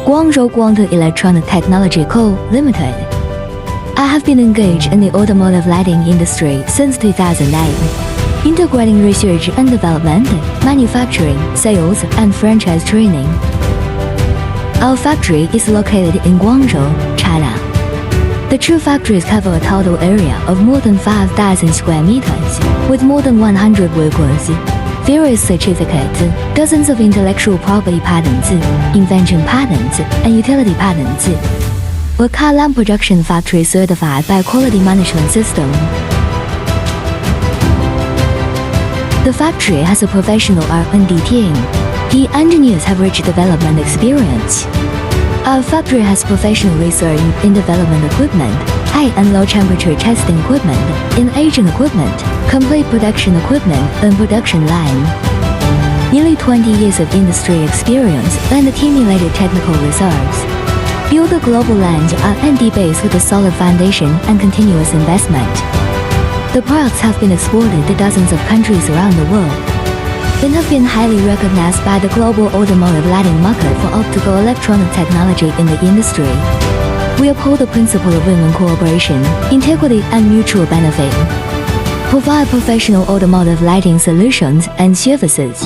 Guangzhou Guangde Electronic Technology Co., Limited. I have been engaged in the automotive lighting industry since 2008, integrating research and development, manufacturing, sales, and franchise training. Our factory is located in Guangzhou, China. The two factories cover a total area of more than 5,000 square meters, with more than 100 workers, various certificates, dozens of intellectual property patents, invention patents, and utility patents. A car lamp production factory certified by Quality Management System. The factory has a professional R&D team. The engineers have rich development experience. Our factory has professional research in development equipment, high and low temperature testing equipment, in agent equipment, complete production equipment, and production line. Nearly 20 years of industry experience and accumulated technical reserves. Build a global land R&D base with a solid foundation and continuous investment. The products have been exported to dozens of countries around the world and have been highly recognized by the global automotive lighting market for optical electronic technology in the industry. We uphold the principle of win-win cooperation, integrity, and mutual benefit. Provide professional automotive lighting solutions and services.